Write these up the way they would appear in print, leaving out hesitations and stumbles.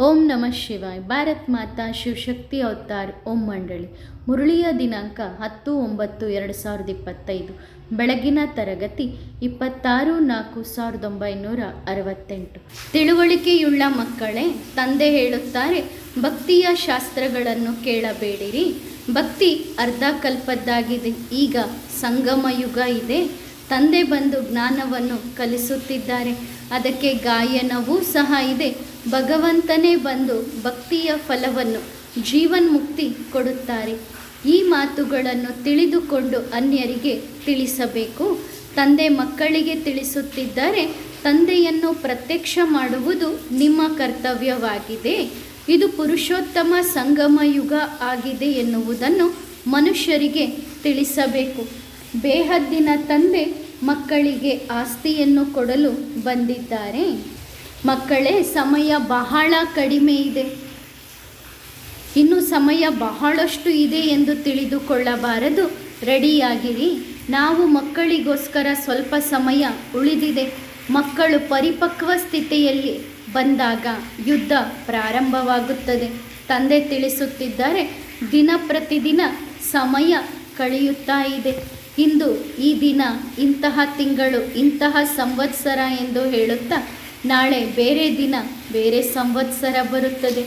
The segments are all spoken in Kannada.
ಓಂ ನಮಃ ಶಿವಾಯ. ಭಾರತ್ ಮಾತಾ ಶಿವಶಕ್ತಿ ಅವತಾರ್ ಓಂ ಮಂಡಳಿ. ಮುರಳಿಯ ದಿನಾಂಕ 10/9/2025. ಬೆಳಗಿನ ತರಗತಿ 26/4/1968. ತಿಳುವಳಿಕೆಯುಳ್ಳ ಮಕ್ಕಳೇ, ತಂದೆ ಹೇಳುತ್ತಾರೆ, ಭಕ್ತಿಯ ಶಾಸ್ತ್ರಗಳನ್ನು ಕೇಳಬೇಡಿರಿ. ಭಕ್ತಿ ಅರ್ಧ ಕಲ್ಪದ್ದಾಗಿದೆ. ಈಗ ಸಂಗಮ ಯುಗ ಇದೆ. ತಂದೆ ಬಂದು ಜ್ಞಾನವನ್ನು ಕಲಿಸುತ್ತಿದ್ದಾರೆ. ಅದಕ್ಕೆ ಗಾಯನವೂ ಸಹ ಇದೆ. ಭಗವಂತನೇ ಬಂದು ಭಕ್ತಿಯ ಫಲವನ್ನು ಜೀವನ್ಮುಕ್ತಿ ಕೊಡುತ್ತಾರೆ. ಈ ಮಾತುಗಳನ್ನು ತಿಳಿದುಕೊಂಡು ಅನ್ಯರಿಗೆ ತಿಳಿಸಬೇಕು. ತಂದೆ ಮಕ್ಕಳಿಗೆ ತಿಳಿಸುತ್ತಿದ್ದಾರೆ. ತಂದೆಯನ್ನು ಪ್ರತ್ಯಕ್ಷ ಮಾಡುವುದು ನಿಮ್ಮ ಕರ್ತವ್ಯವಾಗಿದೆ. ಇದು ಪುರುಷೋತ್ತಮ ಸಂಗಮ ಯುಗ ಆಗಿದೆ ಎನ್ನುವುದನ್ನು ಮನುಷ್ಯರಿಗೆ ತಿಳಿಸಬೇಕು. ಬೇಹದ್ದಿನ ತಂದೆ ಮಕ್ಕಳಿಗೆ ಆಸ್ತಿಯನ್ನು ಕೊಡಲು ಬಂದಿದ್ದಾರೆ. ಮಕ್ಕಳೇ, ಸಮಯ ಬಹಳ ಕಡಿಮೆ ಇದೆ. ಇನ್ನು ಸಮಯ ಬಹಳಷ್ಟು ಇದೆ ಎಂದು ತಿಳಿದುಕೊಳ್ಳಬಾರದು. ರೆಡಿಯಾಗಿರಿ. ನಾವು ಮಕ್ಕಳಿಗೋಸ್ಕರ ಸ್ವಲ್ಪ ಸಮಯ ಉಳಿದಿದೆ. ಮಕ್ಕಳು ಪರಿಪಕ್ವ ಸ್ಥಿತಿಯಲ್ಲಿ ಬಂದಾಗ ಯುದ್ಧ ಪ್ರಾರಂಭವಾಗುತ್ತದೆ. ತಂದೆ ತಿಳಿಸುತ್ತಿದ್ದಾರೆ, ದಿನ ಪ್ರತಿದಿನ ಸಮಯ ಕಳೆಯುತ್ತಾ ಇದೆ. ಇಂದು ಈ ದಿನ, ಇಂತಹ ತಿಂಗಳು, ಇಂತಹ ಸಂವತ್ಸರ ಎಂದು ಹೇಳುತ್ತಾ ನಾಳೆ ಬೇರೆ ದಿನ, ಬೇರೆ ಸಂವತ್ಸರ ಬರುತ್ತದೆ.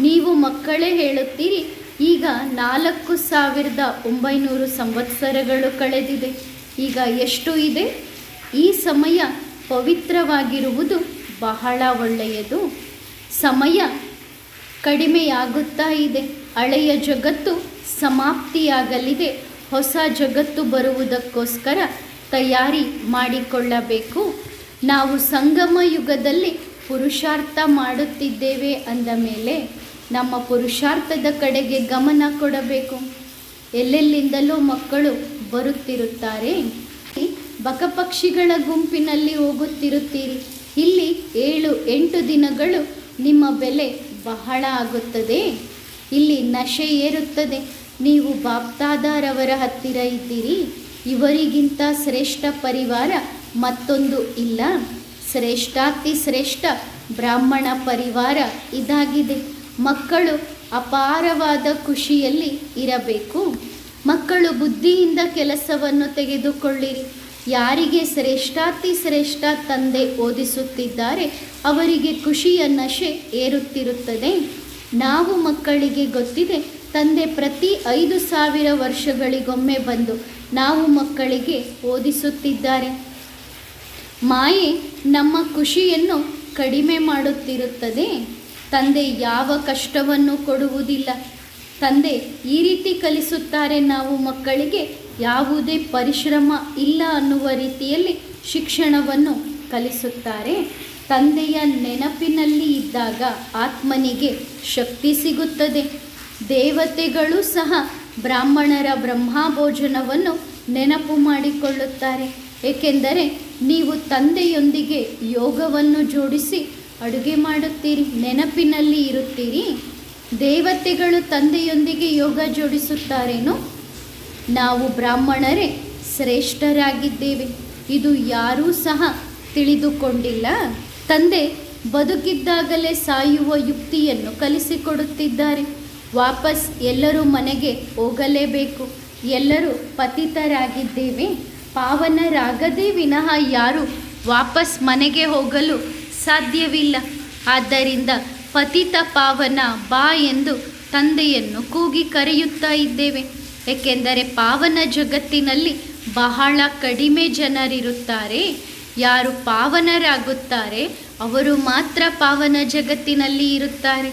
ನೀವು ಮಕ್ಕಳೇ ಹೇಳುತ್ತೀರಿ, ಈಗ 4900 ಸಂವತ್ಸರಗಳು ಕಳೆದಿದೆ. ಈಗ ಎಷ್ಟು ಇದೆ? ಈ ಸಮಯ ಪವಿತ್ರವಾಗಿರುವುದು ಬಹಳ ಒಳ್ಳೆಯದು. ಸಮಯ ಕಡಿಮೆಯಾಗುತ್ತಾ ಇದೆ. ಹಳೆಯ ಜಗತ್ತು ಸಮಾಪ್ತಿಯಾಗಲಿದೆ. ಹೊಸ ಜಗತ್ತು ಬರುವುದಕ್ಕೋಸ್ಕರ ತಯಾರಿ ಮಾಡಿಕೊಳ್ಳಬೇಕು. ನಾವು ಸಂಗಮ ಯುಗದಲ್ಲಿ ಪುರುಷಾರ್ಥ ಮಾಡುತ್ತಿದ್ದೇವೆ ಅಂದ ಮೇಲೆ ನಮ್ಮ ಪುರುಷಾರ್ಥದ ಕಡೆಗೆ ಗಮನ ಕೊಡಬೇಕು. ಎಲ್ಲೆಲ್ಲಿಂದಲೂ ಮಕ್ಕಳು ಬರುತ್ತಿರುತ್ತಾರೆ. ಬಕಪಕ್ಷಿಗಳ ಗುಂಪಿನಲ್ಲಿ ಹೋಗುತ್ತಿರುತ್ತೀರಿ. ಇಲ್ಲಿ 7-8 ದಿನಗಳು ನಿಮ್ಮ ಬೆಲೆ ಬಹಳ ಆಗುತ್ತದೆ. ಇಲ್ಲಿ ನಶೆ ಏರುತ್ತದೆ. ನೀವು ಬಾಪ್ತಾದಾರವರ ಹತ್ತಿರ ಇದ್ದೀರಿ. ಇವರಿಗಿಂತ ಶ್ರೇಷ್ಠ ಪರಿವಾರ ಮತ್ತೊಂದು ಇಲ್ಲ. ಶ್ರೇಷ್ಠಾತಿ ಶ್ರೇಷ್ಠ ಬ್ರಾಹ್ಮಣ ಪರಿವಾರ ಇದಾಗಿದೆ. ಮಕ್ಕಳು ಅಪಾರವಾದ ಖುಷಿಯಲ್ಲಿ ಇರಬೇಕು. ಮಕ್ಕಳು ಬುದ್ಧಿಯಿಂದ ಕೆಲಸವನ್ನು ತೆಗೆದುಕೊಳ್ಳಿರಿ. ಯಾರಿಗೆ ಶ್ರೇಷ್ಠಾತಿ ಶ್ರೇಷ್ಠ ತಂದೆ ಓದಿಸುತ್ತಿದ್ದಾರೆ ಅವರಿಗೆ ಖುಷಿಯ ನಶೆ ಏರುತ್ತಿರುತ್ತದೆ. ನಾವು ಮಕ್ಕಳಿಗೆ ಗೊತ್ತಿದೆ, ತಂದೆ ಪ್ರತಿ 5000 ವರ್ಷಗಳಿಗೊಮ್ಮೆ ಬಂದು ನಾವು ಮಕ್ಕಳಿಗೆ ಓದಿಸುತ್ತಿದ್ದಾರೆ. ಮಾಯೆ ನಮ್ಮ ಖುಷಿಯನ್ನು ಕಡಿಮೆ ಮಾಡುತ್ತಿರುತ್ತದೆ. ತಂದೆ ಯಾವ ಕಷ್ಟವನ್ನು ಕೊಡುವುದಿಲ್ಲ. ತಂದೆ ಈ ರೀತಿ ಕಲಿಸುತ್ತಾರೆ, ನಾವು ಮಕ್ಕಳಿಗೆ ಯಾವುದೇ ಪರಿಶ್ರಮ ಇಲ್ಲ ಅನ್ನುವ ರೀತಿಯಲ್ಲಿ ಶಿಕ್ಷಣವನ್ನು ಕಲಿಸುತ್ತಾರೆ. ತಂದೆಯ ನೆನಪಿನಲ್ಲಿ ಇದ್ದಾಗ ಆತ್ಮನಿಗೆ ಶಕ್ತಿ ಸಿಗುತ್ತದೆ. ದೇವತೆಗಳು ಸಹ ಬ್ರಾಹ್ಮಣರ ಬ್ರಹ್ಮಭೋಜನವನ್ನು ನೆನಪು ಮಾಡಿಕೊಳ್ಳುತ್ತಾರೆ. ಏಕೆಂದರೆ ನೀವು ತಂದೆಯೊಂದಿಗೆ ಯೋಗವನ್ನು ಜೋಡಿಸಿ ಅಡುಗೆ ಮಾಡುತ್ತೀರಿ, ನೆನಪಿನಲ್ಲಿ ಇರುತ್ತೀರಿ. ದೇವತೆಗಳು ತಂದೆಯೊಂದಿಗೆ ಯೋಗ ಜೋಡಿಸುತ್ತಾರೇನೋ? ನಾವು ಬ್ರಾಹ್ಮಣರೇ ಶ್ರೇಷ್ಠರಾಗಿದ್ದೇವೆ. ಇದು ಯಾರೂ ಸಹ ತಿಳಿದುಕೊಂಡಿಲ್ಲ. ತಂದೆ ಬದುಕಿದ್ದಾಗಲೇ ಸಾಯುವ ಯುಕ್ತಿಯನ್ನು ಕಲಿಸಿಕೊಡುತ್ತಿದ್ದಾರೆ. ವಾಪಸ್ ಎಲ್ಲರೂ ಮನೆಗೆ ಹೋಗಲೇಬೇಕು. ಎಲ್ಲರೂ ಪತಿತರಾಗಿದ್ದೇವೆ. ಪಾವನರಾಗದೇ ವಿನಃ ಯಾರೂ ವಾಪಸ್ ಮನೆಗೆ ಹೋಗಲು ಸಾಧ್ಯವಿಲ್ಲ. ಆದ್ದರಿಂದ ಪತಿತ ಪಾವನ ಬಾ ಎಂದು ತಂದೆಯನ್ನು ಕೂಗಿ ಕರೆಯುತ್ತಾ ಇದ್ದೇವೆ. ಏಕೆಂದರೆ ಪಾವನ ಜಗತ್ತಿನಲ್ಲಿ ಬಹಳ ಕಡಿಮೆ ಜನರಿರುತ್ತಾರೆ. ಯಾರು ಪಾವನರಾಗುತ್ತಾರೆ ಅವರು ಮಾತ್ರ ಪಾವನ ಜಗತ್ತಿನಲ್ಲಿ ಇರುತ್ತಾರೆ.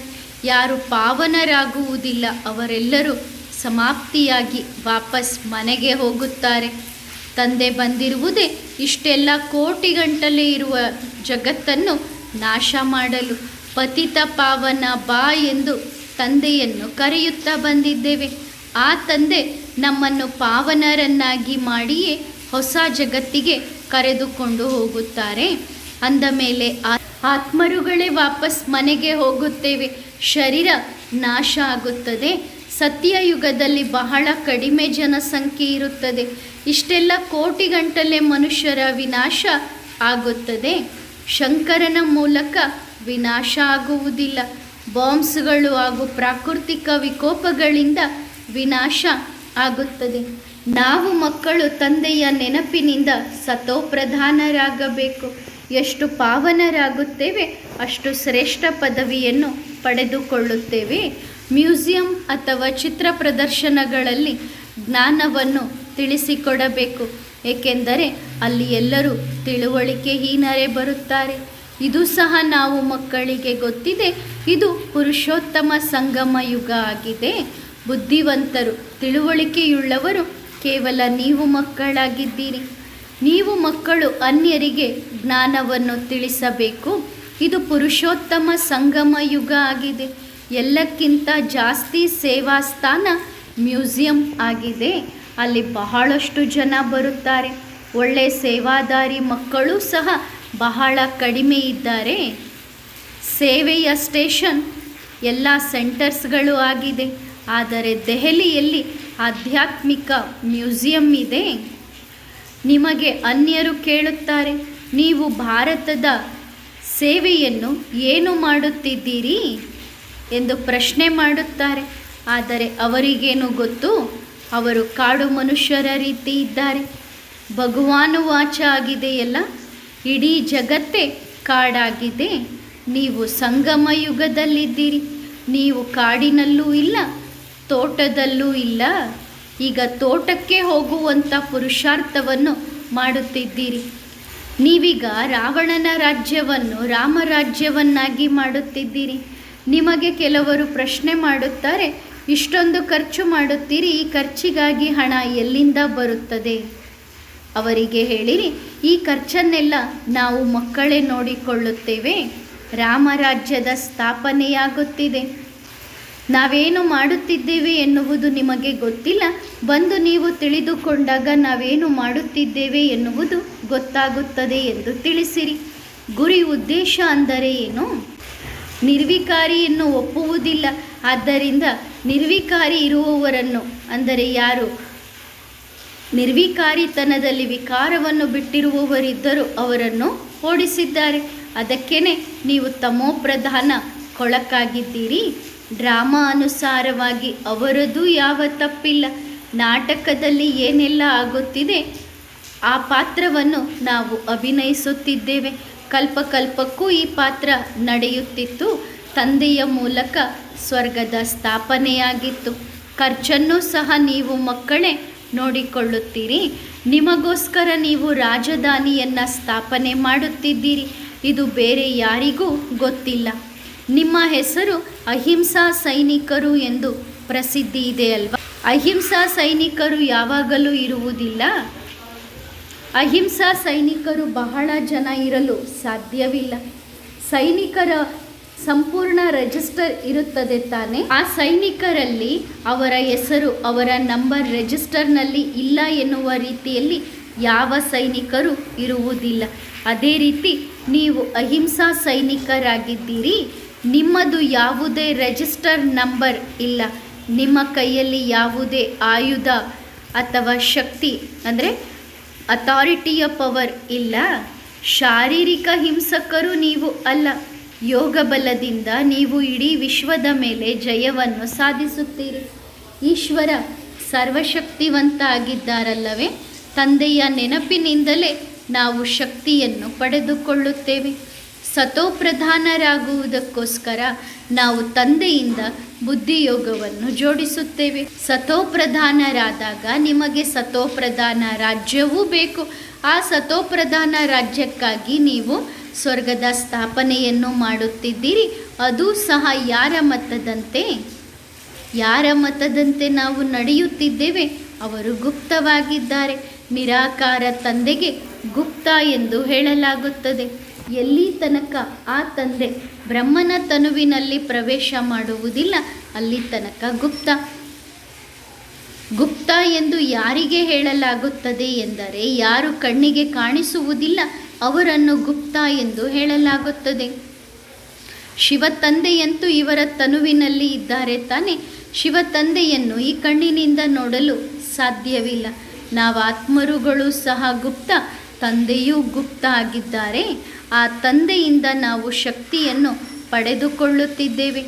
ಯಾರು ಪಾವನರಾಗುವುದಿಲ್ಲ ಅವರೆಲ್ಲರೂ ಸಮಾಪ್ತಿಯಾಗಿ ವಾಪಸ್ ಮನೆಗೆ ಹೋಗುತ್ತಾರೆ. ತಂದೆ ಬಂದಿರುವುದೇ ಇಷ್ಟೆಲ್ಲ ಕೋಟಿಗಂಟಲೆ ಇರುವ ಜಗತ್ತನ್ನು ನಾಶ ಮಾಡಲು. ಪತಿತ ಪಾವನ ಬಾ ಎಂದು ತಂದೆಯನ್ನು ಕರೆಯುತ್ತಾ ಬಂದಿದ್ದೇವೆ. ಆ ತಂದೆ ನಮ್ಮನ್ನು ಪಾವನರನ್ನಾಗಿ ಮಾಡಿಯೇ ಹೊಸ ಜಗತ್ತಿಗೆ ಕರೆದುಕೊಂಡು ಹೋಗುತ್ತಾರೆ. ಅಂದ ಮೇಲೆ ಆತ್ಮರುಗಳೇ ವಾಪಸ್ ಮನೆಗೆ ಹೋಗುತ್ತೇವೆ. ಶರೀರ ನಾಶ ಆಗುತ್ತದೆ. ಸತ್ಯಯುಗದಲ್ಲಿ ಬಹಳ ಕಡಿಮೆ ಜನಸಂಖ್ಯೆ ಇರುತ್ತದೆ. ಇಷ್ಟೆಲ್ಲ ಕೋಟಿಗಂಟಲೆ ಮನುಷ್ಯರ ವಿನಾಶ ಆಗುತ್ತದೆ. ಶಂಕರನ ಮೂಲಕ ವಿನಾಶ ಆಗುವುದಿಲ್ಲ. ಬಾಂಬ್ಸ್ಗಳು ಹಾಗೂ ಪ್ರಾಕೃತಿಕ ವಿಕೋಪಗಳಿಂದ ವಿನಾಶ ಆಗುತ್ತದೆ. ನಾವು ಮಕ್ಕಳು ತಂದೆಯ ನೆನಪಿನಿಂದ ಸತೋಪ್ರಧಾನರಾಗಬೇಕು. ಎಷ್ಟು ಪಾವನರಾಗುತ್ತೇವೆ ಅಷ್ಟು ಶ್ರೇಷ್ಠ ಪದವಿಯನ್ನು ಪಡೆದುಕೊಳ್ಳುತ್ತೇವೆ. ಮ್ಯೂಸಿಯಂ ಅಥವಾ ಚಿತ್ರ ಪ್ರದರ್ಶನಗಳಲ್ಲಿ ಜ್ಞಾನವನ್ನು ತಿಳಿಸಿಕೊಡಬೇಕು, ಏಕೆಂದರೆ ಅಲ್ಲಿ ಎಲ್ಲರೂ ತಿಳುವಳಿಕೆಹೀನರೇ ಬರುತ್ತಾರೆ. ಇದು ಸಹ ನಾವು ಮಕ್ಕಳಿಗೆ ಗೊತ್ತಿದೆ. ಇದು ಪುರುಷೋತ್ತಮ ಸಂಗಮ ಯುಗ ಆಗಿದೆ. ಬುದ್ಧಿವಂತರು, ತಿಳುವಳಿಕೆಯುಳ್ಳವರು ಕೇವಲ ನೀವು ಮಕ್ಕಳಾಗಿದ್ದೀರಿ. ನೀವು ಮಕ್ಕಳು ಅನ್ಯರಿಗೆ ಜ್ಞಾನವನ್ನು ತಿಳಿಸಬೇಕು. ಇದು ಪುರುಷೋತ್ತಮ ಸಂಗಮ ಯುಗ ಆಗಿದೆ. ಎಲ್ಲಕ್ಕಿಂತ ಜಾಸ್ತಿ ಸೇವಾ ಸ್ಥಾನ ಮ್ಯೂಸಿಯಂ ಆಗಿದೆ. ಅಲ್ಲಿ ಬಹಳಷ್ಟು ಜನ ಬರುತ್ತಾರೆ. ಒಳ್ಳೆ ಸೇವಾದಾರಿ ಮಕ್ಕಳು ಸಹ ಬಹಳ ಕಡಿಮೆ ಇದ್ದಾರೆ. ಸೇವೆಯ ಸ್ಟೇಷನ್ ಎಲ್ಲ ಸೆಂಟರ್ಸ್ಗಳು ಆಗಿದೆ. ಆದರೆ ದೆಹಲಿಯಲ್ಲಿ ಆಧ್ಯಾತ್ಮಿಕ ಮ್ಯೂಸಿಯಂ ಇದೆ. ನಿಮಗೆ ಅನ್ಯರು ಕೇಳುತ್ತಾರೆ, ನೀವು ಭಾರತದ ಸೇವೆಯನ್ನು ಏನು ಮಾಡುತ್ತಿದ್ದೀರಿ ಎಂದು ಪ್ರಶ್ನೆ ಮಾಡುತ್ತಾರೆ. ಆದರೆ ಅವರಿಗೇನು ಗೊತ್ತು? ಅವರು ಕಾಡು ಮನುಷ್ಯರ ರೀತಿ ಇದ್ದಾರೆ. ಭಗವಾನುವಾಚ ಆಗಿದೆಯಲ್ಲ, ಇಡೀ ಜಗತ್ತೇ ಕಾಡಾಗಿದೆ. ನೀವು ಸಂಗಮ ಯುಗದಲ್ಲಿದ್ದೀರಿ. ನೀವು ಕಾಡಿನಲ್ಲೂ ಇಲ್ಲ, ತೋಟದಲ್ಲೂ ಇಲ್ಲ. ಈಗ ತೋಟಕ್ಕೆ ಹೋಗುವಂಥ ಪುರುಷಾರ್ಥವನ್ನು ಮಾಡುತ್ತಿದ್ದೀರಿ. ನೀವೀಗ ರಾವಣನ ರಾಜ್ಯವನ್ನು ರಾಮರಾಜ್ಯವನ್ನಾಗಿ ಮಾಡುತ್ತಿದ್ದೀರಿ. ನಿಮಗೆ ಕೆಲವರು ಪ್ರಶ್ನೆ ಮಾಡುತ್ತಾರೆ, ಇಷ್ಟೊಂದು ಖರ್ಚು ಮಾಡುತ್ತೀರಿ, ಈ ಖರ್ಚಿಗಾಗಿ ಹಣ ಎಲ್ಲಿಂದ ಬರುತ್ತದೆ? ಅವರಿಗೆ ಹೇಳಿರಿ, ಈ ಖರ್ಚನ್ನೆಲ್ಲ ನಾವು ಮಕ್ಕಳೇ ನೋಡಿಕೊಳ್ಳುತ್ತೇವೆ. ರಾಮರಾಜ್ಯದ ಸ್ಥಾಪನೆಯಾಗುತ್ತಿದೆ. ನಾವೇನು ಮಾಡುತ್ತಿದ್ದೇವೆ ಎನ್ನುವುದು ನಿಮಗೆ ಗೊತ್ತಿಲ್ಲ. ಬಂದು ನೀವು ತಿಳಿದುಕೊಂಡಾಗ ನಾವೇನು ಮಾಡುತ್ತಿದ್ದೇವೆ ಎನ್ನುವುದು ಗೊತ್ತಾಗುತ್ತದೆ ಎಂದು ತಿಳಿಸಿರಿ. ಗುರಿ ಉದ್ದೇಶ ಅಂದರೆ ಏನು? ನಿರ್ವಿಕಾರಿಯನ್ನು ಒಪ್ಪುವುದಿಲ್ಲ. ಆದ್ದರಿಂದ ನಿರ್ವಿಕಾರಿ ಇರುವವರನ್ನು, ಅಂದರೆ ಯಾರು ನಿರ್ವಿಕಾರಿತನದಲ್ಲಿ ವಿಕಾರವನ್ನು ಬಿಟ್ಟಿರುವವರಿದ್ದರೂ ಅವರನ್ನು ಓಡಿಸಿದ್ದಾರೆ. ಅದಕ್ಕೇನೆ ನೀವು ತಮೋಪ್ರಧಾನ ಕೊಳಕಾಗಿದ್ದೀರಿ. ಡ್ರಾಮಾ ಅನುಸಾರವಾಗಿ ಅವರದ್ದು ಯಾವ ತಪ್ಪಿಲ್ಲ. ನಾಟಕದಲ್ಲಿ ಏನೆಲ್ಲ ಆಗುತ್ತಿದೆ ಆ ಪಾತ್ರವನ್ನು ನಾವು ಅಭಿನಯಿಸುತ್ತಿದ್ದೇವೆ. ಕಲ್ಪಕಲ್ಪಕ್ಕೂ ಈ ಪಾತ್ರ ನಡೆಯುತ್ತಿತ್ತು. ತಂದೆಯ ಮೂಲಕ ಸ್ವರ್ಗದ ಸ್ಥಾಪನೆಯಾಗಿತ್ತು. ಖರ್ಚನ್ನು ಸಹ ನೀವು ಮಕ್ಕಳೇ ನೋಡಿಕೊಳ್ಳುತ್ತೀರಿ. ನಿಮಗೋಸ್ಕರ ನೀವು ರಾಜಧಾನಿಯನ್ನು ಸ್ಥಾಪನೆ ಮಾಡುತ್ತಿದ್ದೀರಿ. ಇದು ಬೇರೆ ಯಾರಿಗೂ ಗೊತ್ತಿಲ್ಲ. ನಿಮ್ಮ ಹೆಸರು ಅಹಿಂಸಾ ಸೈನಿಕರು ಎಂದು ಪ್ರಸಿದ್ಧಿ ಇದೆ ಅಲ್ವಾ? ಅಹಿಂಸಾ ಸೈನಿಕರು ಯಾವಾಗಲೂ ಇರುವುದಿಲ್ಲ. ಅಹಿಂಸಾ ಸೈನಿಕರು ಬಹಳ ಜನ ಇರಲು ಸಾಧ್ಯವಿಲ್ಲ. ಸೈನಿಕರ ಸಂಪೂರ್ಣ ರಿಜಿಸ್ಟರ್ ಇರುತ್ತದೆ ತಾನೆ. ಆ ಸೈನಿಕರಲ್ಲಿ ಅವರ ಹೆಸರು, ಅವರ ನಂಬರ್ ರಿಜಿಸ್ಟರ್ನಲ್ಲಿ ಇಲ್ಲ ಎನ್ನುವ ರೀತಿಯಲ್ಲಿ ಯಾವ ಸೈನಿಕರು ಇರುವುದಿಲ್ಲ. ಅದೇ ರೀತಿ ನೀವು ಅಹಿಂಸಾ ಸೈನಿಕರಾಗಿದ್ದೀರಿ. ನಿಮ್ಮದು ಯಾವುದೇ ರಿಜಿಸ್ಟರ್ ನಂಬರ್ ಇಲ್ಲ. ನಿಮ್ಮ ಕೈಯಲ್ಲಿ ಯಾವುದೇ ಆಯುಧ ಅಥವಾ ಶಕ್ತಿ, ಅಂದರೆ ಅಥಾರಿಟಿಯ ಪವರ್ ಇಲ್ಲ. ಶಾರೀರಿಕ ಹಿಂಸಕರು ನೀವು ಅಲ್ಲ. ಯೋಗ ಬಲದಿಂದ ನೀವು ಇಡೀ ವಿಶ್ವದ ಮೇಲೆ ಜಯವನ್ನು ಸಾಧಿಸುತ್ತೀರಿ. ಈಶ್ವರ ಸರ್ವಶಕ್ತಿವಂತ ಆಗಿದ್ದಾರಲ್ಲವೇ? ತಂದೆಯ ನೆನಪಿನಿಂದಲೇ ನಾವು ಶಕ್ತಿಯನ್ನು ಪಡೆದುಕೊಳ್ಳುತ್ತೇವೆ. ಸತೋಪ್ರಧಾನರಾಗುವುದಕ್ಕೋಸ್ಕರ ನಾವು ತಂದೆಯಿಂದ ಬುದ್ಧಿಯೋಗವನ್ನು ಜೋಡಿಸುತ್ತೇವೆ. ಸತೋಪ್ರಧಾನರಾದಾಗ ನಿಮಗೆ ಸತೋಪ್ರಧಾನ ರಾಜ್ಯವೂ ಬೇಕು. ಆ ಸತೋಪ್ರಧಾನ ರಾಜ್ಯಕ್ಕಾಗಿ ನೀವು ಸ್ವರ್ಗದ ಸ್ಥಾಪನೆಯನ್ನು ಮಾಡುತ್ತಿದ್ದೀರಿ. ಅದು ಸಹ ಯಾರ ಮತದಂತೆ? ಯಾರ ಮತದಂತೆ ನಾವು ನಡೆಯುತ್ತಿದ್ದೇವೆ? ಅವರು ಗುಪ್ತವಾಗಿದ್ದಾರೆ. ನಿರಾಕಾರ ತಂದೆಗೆ ಗುಪ್ತ ಎಂದು ಹೇಳಲಾಗುತ್ತದೆ. ಎಲ್ಲಿ ತನಕ ಆ ತಂದೆ ಬ್ರಹ್ಮನ ತನುವಿನಲ್ಲಿ ಪ್ರವೇಶ ಮಾಡುವುದಿಲ್ಲ, ಅಲ್ಲಿ ತನಕ ಗುಪ್ತ. ಗುಪ್ತ ಎಂದು ಯಾರಿಗೆ ಹೇಳಲಾಗುತ್ತದೆ ಎಂದರೆ, ಯಾರು ಕಣ್ಣಿಗೆ ಕಾಣಿಸುವುದಿಲ್ಲ ಅವರನ್ನು ಗುಪ್ತ ಎಂದು ಹೇಳಲಾಗುತ್ತದೆ. ಶಿವ ತಂದೆಯಂತೂ ಇವರ ತನುವಿನಲ್ಲಿ ಇದ್ದಾರೆ ತಾನೆ. ಶಿವ ತಂದೆಯನ್ನು ಈ ಕಣ್ಣಿನಿಂದ ನೋಡಲು ಸಾಧ್ಯವಿಲ್ಲ. ನಾವು ಆತ್ಮರುಗಳು ಸಹ ಗುಪ್ತ, ತಂದೆಯೂ ಗುಪ್ತ ಆಗಿದ್ದಾರೆ. ಆ ತಂದೆಯಿಂದ ನಾವು ಶಕ್ತಿಯನ್ನು ಪಡೆದುಕೊಳ್ಳುತ್ತಿದ್ದೇವೆ.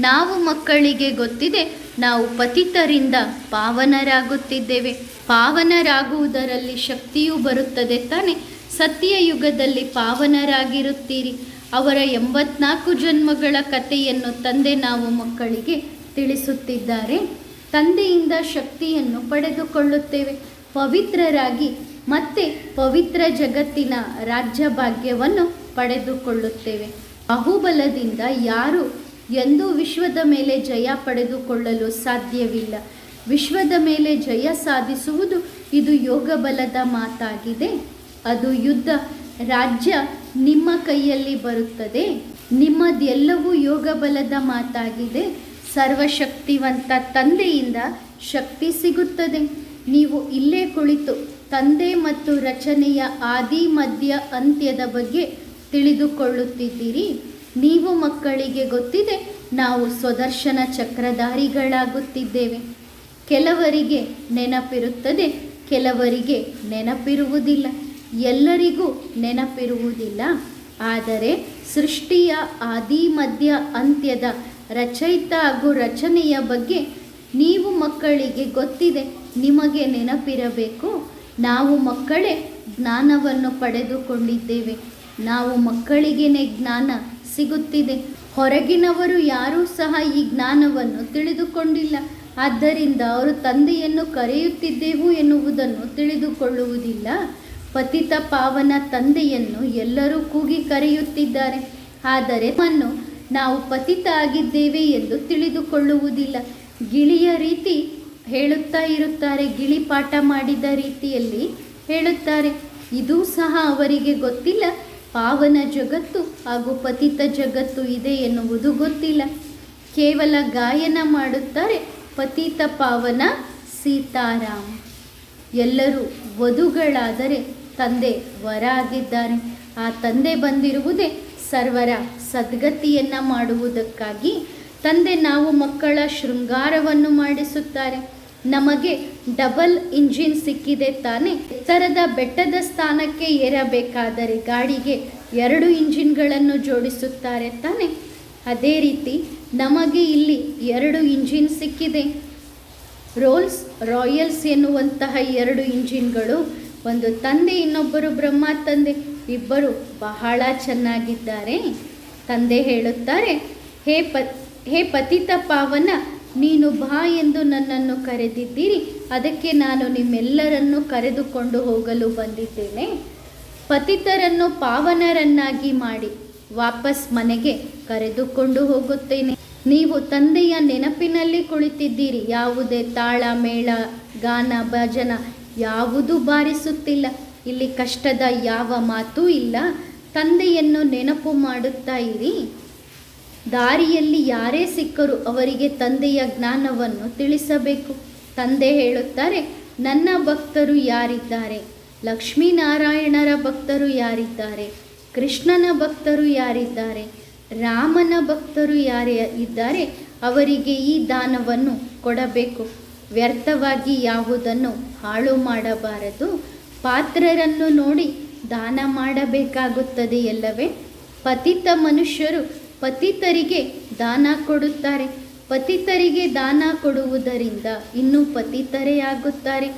ನಾವು ಮಕ್ಕಳಿಗೆ ಗೊತ್ತಿದೆ, ನಾವು ಪತಿತರಿಂದ ಪಾವನರಾಗುತ್ತಿದ್ದೇವೆ. ಪಾವನರಾಗುವುದರಲ್ಲಿ ಶಕ್ತಿಯೂ ಬರುತ್ತದೆ ತಾನೆ. ಸತ್ಯಯುಗದಲ್ಲಿ ಪಾವನರಾಗಿರುತ್ತೀರಿ. ಅವರ 84 ಜನ್ಮಗಳ ಕಥೆಯನ್ನು ತಂದೆ ನಾವು ಮಕ್ಕಳಿಗೆ ತಿಳಿಸುತ್ತಿದ್ದಾರೆ. ತಂದೆಯಿಂದ ಶಕ್ತಿಯನ್ನು ಪಡೆದುಕೊಳ್ಳುತ್ತೇವೆ. ಪವಿತ್ರರಾಗಿ ಮತ್ತೆ ಪವಿತ್ರ ಜಗತ್ತಿನ ರಾಜ್ಯ ಭಾಗ್ಯವನ್ನು ಪಡೆದುಕೊಳ್ಳುತ್ತೇವೆ. ಬಾಹುಬಲದಿಂದ ಯಾರು ಎಂದೂ ವಿಶ್ವದ ಮೇಲೆ ಜಯ ಪಡೆದುಕೊಳ್ಳಲು ಸಾಧ್ಯವಿಲ್ಲ. ವಿಶ್ವದ ಮೇಲೆ ಜಯ ಸಾಧಿಸುವುದು ಇದು ಯೋಗ ಬಲದ ಮಾತಾಗಿದೆ. ಅದು ಯುದ್ಧ. ರಾಜ್ಯ ನಿಮ್ಮ ಕೈಯಲ್ಲಿ ಬರುತ್ತದೆ. ನಿಮ್ಮದೆಲ್ಲವೂ ಯೋಗ ಬಲದ ಮಾತಾಗಿದೆ. ಸರ್ವಶಕ್ತಿವಂತ ತಂದೆಯಿಂದ ಶಕ್ತಿ ಸಿಗುತ್ತದೆ. ನೀವು ಇಲ್ಲೇ ಕುಳಿತು ತಂದೆ ಮತ್ತು ರಚನೆಯ ಆದಿ ಮಧ್ಯ ಅಂತ್ಯದ ಬಗ್ಗೆ ತಿಳಿದುಕೊಳ್ಳುತ್ತಿದ್ದೀರಿ. ನೀವು ಮಕ್ಕಳಿಗೆ ಗೊತ್ತಿದೆ, ನಾವು ಸ್ವದರ್ಶನ ಚಕ್ರಧಾರಿಗಳಾಗುತ್ತಿದ್ದೇವೆ. ಕೆಲವರಿಗೆ ನೆನಪಿರುತ್ತದೆ, ಕೆಲವರಿಗೆ ನೆನಪಿರುವುದಿಲ್ಲ. ಎಲ್ಲರಿಗೂ ನೆನಪಿರುವುದಿಲ್ಲ. ಆದರೆ ಸೃಷ್ಟಿಯ ಆದಿ ಮಧ್ಯ ಅಂತ್ಯದ ರಚಯಿತ ಹಾಗೂ ರಚನೆಯ ಬಗ್ಗೆ ನೀವು ಮಕ್ಕಳಿಗೆ ಗೊತ್ತಿದೆ. ನಿಮಗೆ ನೆನಪಿರಬೇಕು. ನಾವು ಮಕ್ಕಳೇ ಜ್ಞಾನವನ್ನು ಪಡೆದುಕೊಂಡಿದ್ದೇವೆ. ನಾವು ಮಕ್ಕಳಿಗೇನೆ ಜ್ಞಾನ ಸಿಗುತ್ತಿದೆ. ಹೊರಗಿನವರು ಯಾರೂ ಸಹ ಈ ಜ್ಞಾನವನ್ನು ತಿಳಿದುಕೊಂಡಿಲ್ಲ. ಆದ್ದರಿಂದ ಅವರು ತಂದೆಯನ್ನು ಕರೆಯುತ್ತಿದ್ದೆವು ಎನ್ನುವುದನ್ನು ತಿಳಿದುಕೊಳ್ಳುವುದಿಲ್ಲ. ಪತಿತ ಪಾವನ ತಂದೆಯನ್ನು ಎಲ್ಲರೂ ಕೂಗಿ ಕರೆಯುತ್ತಿದ್ದಾರೆ. ಆದರೆ ನಾವು ಪತಿತ ಆಗಿದ್ದೇವೆ ಎಂದು ತಿಳಿದುಕೊಳ್ಳುವುದಿಲ್ಲ. ಗಿಳಿಯ ರೀತಿ ಹೇಳುತ್ತಾ ಇರುತ್ತಾರೆ. ಗಿಳಿ ಪಾಠ ಮಾಡಿದ ರೀತಿಯಲ್ಲಿ ಹೇಳುತ್ತಾರೆ. ಇದೂ ಸಹ ಅವರಿಗೆ ಗೊತ್ತಿಲ್ಲ. ಪಾವನ ಜಗತ್ತು ಹಾಗೂ ಪತಿತ ಜಗತ್ತು ಇದೆ ಎನ್ನುವುದು ಗೊತ್ತಿಲ್ಲ. ಕೇವಲ ಗಾಯನ ಮಾಡುತ್ತಾರೆ, ಪತಿತ ಪಾವನ ಸೀತಾರಾಮ. ಎಲ್ಲರೂ ವಧುಗಳಾದರೆ ತಂದೆ ವರ ಆಗಿದ್ದಾರೆ. ಆ ತಂದೆ ಬಂದಿರುವುದೇ ಸರ್ವರ ಸದ್ಗತಿಯನ್ನು ಮಾಡುವುದಕ್ಕಾಗಿ. ತಂದೆ ನಾವು ಮಕ್ಕಳ ಶೃಂಗಾರವನ್ನು ಮಾಡಿಸುತ್ತಾರೆ. ನಮಗೆ ಡಬಲ್ ಇಂಜಿನ್ ಸಿಕ್ಕಿದೆ ತಾನೆ. ಎತ್ತರದ ಬೆಟ್ಟದ ಸ್ಥಾನಕ್ಕೆ ಏರಬೇಕಾದರೆ ಗಾಡಿಗೆ 2 ಇಂಜಿನ್ಗಳನ್ನು ಜೋಡಿಸುತ್ತಾರೆ ತಾನೆ. ಅದೇ ರೀತಿ ನಮಗೆ ಇಲ್ಲಿ 2 ಇಂಜಿನ್ ಸಿಕ್ಕಿದೆ. ರೋಲ್ಸ್ ರಾಯಲ್ಸ್ ಎನ್ನುವಂತಹ 2 ಇಂಜಿನ್ಗಳು. ಒಂದು ತಂದೆ, ಇನ್ನೊಬ್ಬರು ಬ್ರಹ್ಮ ತಂದೆ. ಇಬ್ಬರು ಬಹಳ ಚೆನ್ನಾಗಿದ್ದಾರೆ. ತಂದೆ ಹೇಳುತ್ತಾರೆ, ಹೇ ಪತಿತ ಪಾವನ, ನೀನು ಬಾ ಎಂದು ನನ್ನನ್ನು ಕರೆದಿದ್ದೀರಿ. ಅದಕ್ಕೆ ನಾನು ನಿಮ್ಮೆಲ್ಲರನ್ನು ಕರೆದುಕೊಂಡು ಹೋಗಲು ಬಂದಿದ್ದೇನೆ. ಪತಿತರನ್ನು ಪಾವನರನ್ನಾಗಿ ಮಾಡಿ ವಾಪಸ್ ಮನೆಗೆ ಕರೆದುಕೊಂಡು ಹೋಗುತ್ತೇನೆ. ನೀವು ತಂದೆಯ ನೆನಪಿನಲ್ಲಿ ಕುಳಿತಿದ್ದೀರಿ. ಯಾವುದೇ ತಾಳ ಮೇಳ ಗಾನ ಭಜನ ಯಾವುದೂ ಬಾರಿಸುತ್ತಿಲ್ಲ. ಇಲ್ಲಿ ಕಷ್ಟದ ಯಾವ ಮಾತೂ ಇಲ್ಲ. ತಂದೆಯನ್ನು ನೆನಪು ಮಾಡುತ್ತಾ ಇರಿ. ದಾರಿಯಲ್ಲಿ ಯಾರೇ ಸಿಕ್ಕರೂ ಅವರಿಗೆ ತಂದೆಯ ಜ್ಞಾನವನ್ನು ತಿಳಿಸಬೇಕು. ತಂದೆ ಹೇಳುತ್ತಾರೆ, ನನ್ನ ಭಕ್ತರು ಯಾರಿದ್ದಾರೆ? ಲಕ್ಷ್ಮೀನಾರಾಯಣರ ಭಕ್ತರು ಯಾರಿದ್ದಾರೆ? ಕೃಷ್ಣನ ಭಕ್ತರು ಯಾರಿದ್ದಾರೆ? ರಾಮನ ಭಕ್ತರು ಯಾರೇ ಇದ್ದಾರೆ? ಅವರಿಗೆ ಈ ದಾನವನ್ನು ಕೊಡಬೇಕು. ವ್ಯರ್ಥವಾಗಿ ಯಾವುದನ್ನು ಹಾಳು ಮಾಡಬಾರದು. ಪಾತ್ರರನ್ನು ನೋಡಿ ದಾನ ಮಾಡಬೇಕಾಗುತ್ತದೆ ಎಲ್ಲವೇ. ಪತಿತ ಮನುಷ್ಯರು ಪತಿತರಿಗೆ ದಾನ ಕೊಡುತ್ತಾರೆ. ಪತಿತರಿಗೆ ದಾನ ಕೊಡುವುದರಿಂದ ಇನ್ನೂ ಪತಿತರೇ ಆಗುತ್ತಾರೆ.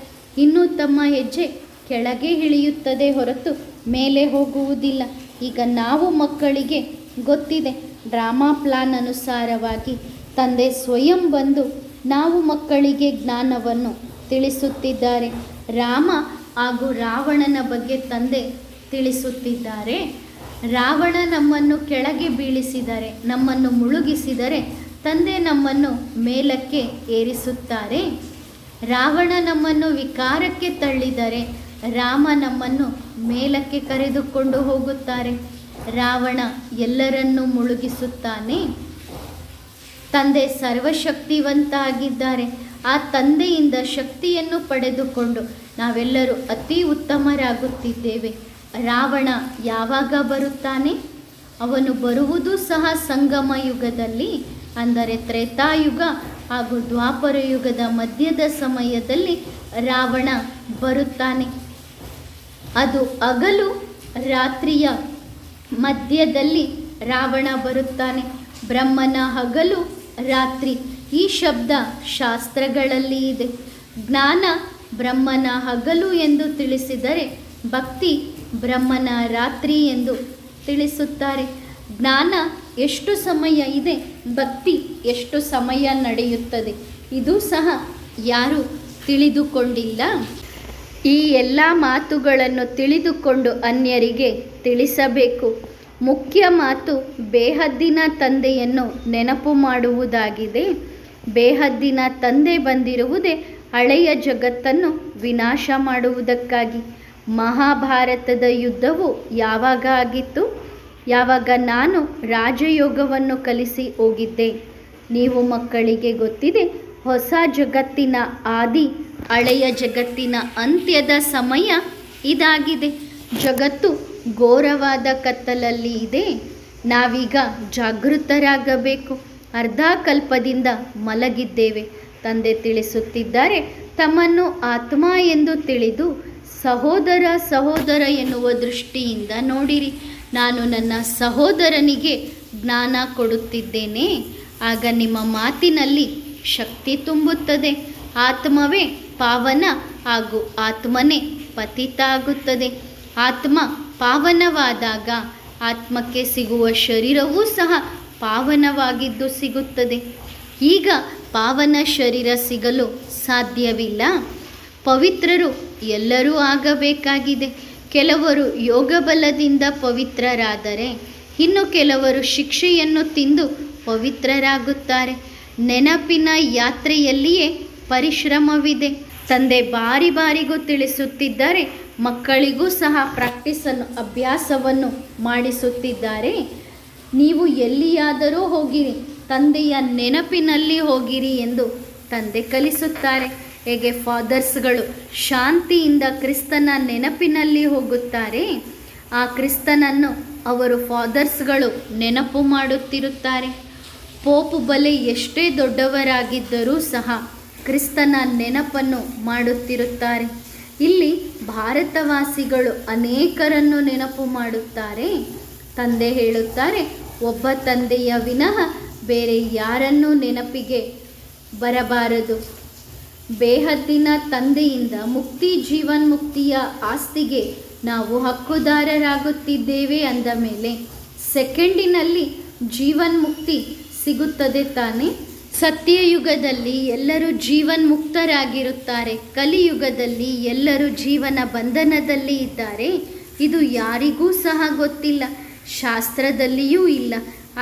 ಇನ್ನೂ ತಮ್ಮ ಹೆಜ್ಜೆ ಕೆಳಗೆ ಇಳಿಯುತ್ತದೆ ಹೊರತು ಮೇಲೆ ಹೋಗುವುದಿಲ್ಲ. ಈಗ ನಾವು ಮಕ್ಕಳಿಗೆ ಗೊತ್ತಿದೆ, ಡ್ರಾಮಾ ಪ್ಲಾನ್ ಅನುಸಾರವಾಗಿ ತಂದೆ ಸ್ವಯಂ ಬಂದು ನಾವು ಮಕ್ಕಳಿಗೆ ಜ್ಞಾನವನ್ನು ತಿಳಿಸುತ್ತಿದ್ದಾರೆ. ರಾಮ ಹಾಗೂ ರಾವಣನ ಬಗ್ಗೆ ತಂದೆ ತಿಳಿಸುತ್ತಿದ್ದಾರೆ. ರಾವಣ ನಮ್ಮನ್ನು ಕೆಳಗೆ ಬೀಳಿಸಿದರೆ, ನಮ್ಮನ್ನು ಮುಳುಗಿಸಿದರೆ, ತಂದೆ ನಮ್ಮನ್ನು ಮೇಲಕ್ಕೆ ಏರಿಸುತ್ತಾರೆ. ರಾವಣ ನಮ್ಮನ್ನು ವಿಕಾರಕ್ಕೆ ತಳ್ಳಿದರೆ, ರಾಮ ನಮ್ಮನ್ನು ಮೇಲಕ್ಕೆ ಕರೆದುಕೊಂಡು ಹೋಗುತ್ತಾರೆ. ರಾವಣ ಎಲ್ಲರನ್ನೂ ಮುಳುಗಿಸುತ್ತಾನೆ. ತಂದೆ ಸರ್ವಶಕ್ತಿವಂತ ಆಗಿದ್ದಾರೆ. ಆ ತಂದೆಯಿಂದ ಶಕ್ತಿಯನ್ನು ಪಡೆದುಕೊಂಡು ನಾವೆಲ್ಲರೂ ಅತಿ ಉತ್ತಮರಾಗುತ್ತಿದ್ದೇವೆ. ರಾವಣ ಯಾವಾಗ ಬರುತ್ತಾನೆ? ಅವನು ಬರುವುದು ಸಹ ಸಂಗಮ ಯುಗದಲ್ಲಿ, ಅಂದರೆ ತ್ರೇತಾಯುಗ ಹಾಗೂ ದ್ವಾಪರ ಯುಗದ ಮಧ್ಯದ ಸಮಯದಲ್ಲಿ ರಾವಣ ಬರುತ್ತಾನೆ. ಅದು ಹಗಲು ರಾತ್ರಿಯ ಮಧ್ಯದಲ್ಲಿ ರಾವಣ ಬರುತ್ತಾನೆ. ಬ್ರಹ್ಮನ ಹಗಲು ರಾತ್ರಿ ಈ ಶಬ್ದ ಶಾಸ್ತ್ರಗಳಲ್ಲಿ ಇದೆ. ಜ್ಞಾನ ಬ್ರಹ್ಮನ ಹಗಲು ಎಂದು ತಿಳಿಸಿದರೆ ಭಕ್ತಿ ಬ್ರಹ್ಮನ ರಾತ್ರಿ ಎಂದು ತಿಳಿಸುತ್ತಾರೆ. ಜ್ಞಾನ ಎಷ್ಟು ಸಮಯ ಇದೆ, ಭಕ್ತಿ ಎಷ್ಟು ಸಮಯ ನಡೆಯುತ್ತದೆ, ಇದು ಸಹ ಯಾರು ತಿಳಿದುಕೊಂಡಿಲ್ಲ. ಈ ಎಲ್ಲ ಮಾತುಗಳನ್ನು ತಿಳಿದುಕೊಂಡು ಅನ್ಯರಿಗೆ ತಿಳಿಸಬೇಕು. ಮುಖ್ಯ ಮಾತು ಬೇಹದ್ದಿನ ತಂದೆಯನ್ನು ನೆನಪು ಮಾಡುವುದಾಗಿದೆ. ಬೇಹದ್ದಿನ ತಂದೆ ಬಂದಿರುವುದೇ ಹಳೆಯ ಜಗತ್ತನ್ನು ವಿನಾಶ ಮಾಡುವುದಕ್ಕಾಗಿ. ಮಹಾಭಾರತದ ಯುದ್ಧವು ಯಾವಾಗ ಆಗಿತ್ತು? ಯಾವಾಗ ನಾನು ರಾಜಯೋಗವನ್ನು ಕಲಿಸಿ ಹೋಗಿದ್ದೆ. ನೀವು ಮಕ್ಕಳಿಗೆ ಗೊತ್ತಿದೆ, ಹೊಸ ಜಗತ್ತಿನ ಆದಿ, ಹಳೆಯ ಜಗತ್ತಿನ ಅಂತ್ಯದ ಸಮಯ ಇದಾಗಿದೆ. ಜಗತ್ತು ಘೋರವಾದ ಕತ್ತಲಲ್ಲಿ ಇದೆ. ನಾವೀಗ ಜಾಗೃತರಾಗಬೇಕು. ಅರ್ಧ ಕಲ್ಪದಿಂದ ಮಲಗಿದ್ದೇವೆ. ತಂದೆ ತಿಳಿಸುತ್ತಿದ್ದಾರೆ, ತಮ್ಮನ್ನು ಆತ್ಮ ಎಂದು ತಿಳಿದು ಸಹೋದರ ಎನ್ನುವ ದೃಷ್ಟಿಯಿಂದ ನೋಡಿರಿ. ನಾನು ನನ್ನ ಸಹೋದರನಿಗೆ ಜ್ಞಾನ ಕೊಡುತ್ತಿದ್ದೇನೆ. ಆಗ ನಿಮ್ಮ ಮಾತಿನಲ್ಲಿ ಶಕ್ತಿ ತುಂಬುತ್ತದೆ. ಆತ್ಮವೇ ಪಾವನ ಹಾಗೂ ಆತ್ಮನೇ ಪತಿತ ಆಗುತ್ತದೆ. ಆತ್ಮ ಪಾವನವಾದಾಗ ಆತ್ಮಕ್ಕೆ ಸಿಗುವ ಶರೀರವೂ ಸಹ ಪಾವನವಾಗಿದ್ದು ಸಿಗುತ್ತದೆ. ಈಗ ಪಾವನ ಶರೀರ ಸಿಗಲು ಸಾಧ್ಯವಿಲ್ಲ. ಪವಿತ್ರರು ಎಲ್ಲರೂ ಆಗಬೇಕಾಗಿದೆ. ಕೆಲವರು ಯೋಗ ಬಲದಿಂದ ಪವಿತ್ರರಾದರೆ ಇನ್ನು ಕೆಲವರು ಶಿಕ್ಷೆಯನ್ನು ತಿಂದು ಪವಿತ್ರರಾಗುತ್ತಾರೆ. ನೆನಪಿನ ಯಾತ್ರೆಯಲ್ಲಿಯೇ ಪರಿಶ್ರಮವಿದೆ. ತಂದೆ ಬಾರಿಗೂ ತಿಳಿಸುತ್ತಿದ್ದಾರೆ. ಮಕ್ಕಳಿಗೂ ಸಹ ಅಭ್ಯಾಸವನ್ನು ಮಾಡಿಸುತ್ತಿದ್ದಾರೆ. ನೀವು ಎಲ್ಲಿಯಾದರೂ ಹೋಗಿರಿ, ತಂದೆಯ ನೆನಪಿನಲ್ಲಿ ಹೋಗಿರಿ ಎಂದು ತಂದೆ ಕಲಿಸುತ್ತಾರೆ. ಹೇಗೆ ಫಾದರ್ಸ್ಗಳು ಶಾಂತಿಯಿಂದ ಕ್ರಿಸ್ತನ ನೆನಪಿನಲ್ಲಿ ಹೋಗುತ್ತಾರೆ, ಆ ಕ್ರಿಸ್ತನನ್ನು ಅವರು ಫಾದರ್ಸ್ಗಳು ನೆನಪು ಮಾಡುತ್ತಿರುತ್ತಾರೆ. ಪೋಪ್ ಬಲೆ ಎಷ್ಟೇ ದೊಡ್ಡವರಾಗಿದ್ದರೂ ಸಹ ಕ್ರಿಸ್ತನ ನೆನಪನ್ನು ಮಾಡುತ್ತಿರುತ್ತಾರೆ. ಇಲ್ಲಿ ಭಾರತವಾಸಿಗಳು ಅನೇಕರನ್ನು ನೆನಪು ಮಾಡುತ್ತಾರೆ. ತಂದೆ ಹೇಳುತ್ತಾರೆ, ಒಬ್ಬ ತಂದೆಯ ವಿನಃ ಬೇರೆ ಯಾರನ್ನೂ ನೆನಪಿಗೆ ಬರಬಾರದು. ಬೇಹದ್ದಿನ ತಂದೆಯಿಂದ ಮುಕ್ತಿ, ಜೀವನ್ಮುಕ್ತಿಯ ಆಸ್ತಿಗೆ ನಾವು ಹಕ್ಕುದಾರರಾಗುತ್ತಿದ್ದೇವೆ ಅಂದ ಮೇಲೆ ಸೆಕೆಂಡಿನಲ್ಲಿ ಜೀವನ್ಮುಕ್ತಿ ಸಿಗುತ್ತದೆ ತಾನೆ. ಸತ್ಯಯುಗದಲ್ಲಿ ಎಲ್ಲರೂ ಜೀವನ್ಮುಕ್ತರಾಗಿರುತ್ತಾರೆ. ಕಲಿಯುಗದಲ್ಲಿ ಎಲ್ಲರೂ ಜೀವನ ಬಂಧನದಲ್ಲಿ ಇದ್ದಾರೆ. ಇದು ಯಾರಿಗೂ ಸಹ ಗೊತ್ತಿಲ್ಲ, ಶಾಸ್ತ್ರದಲ್ಲಿಯೂ ಇಲ್ಲ.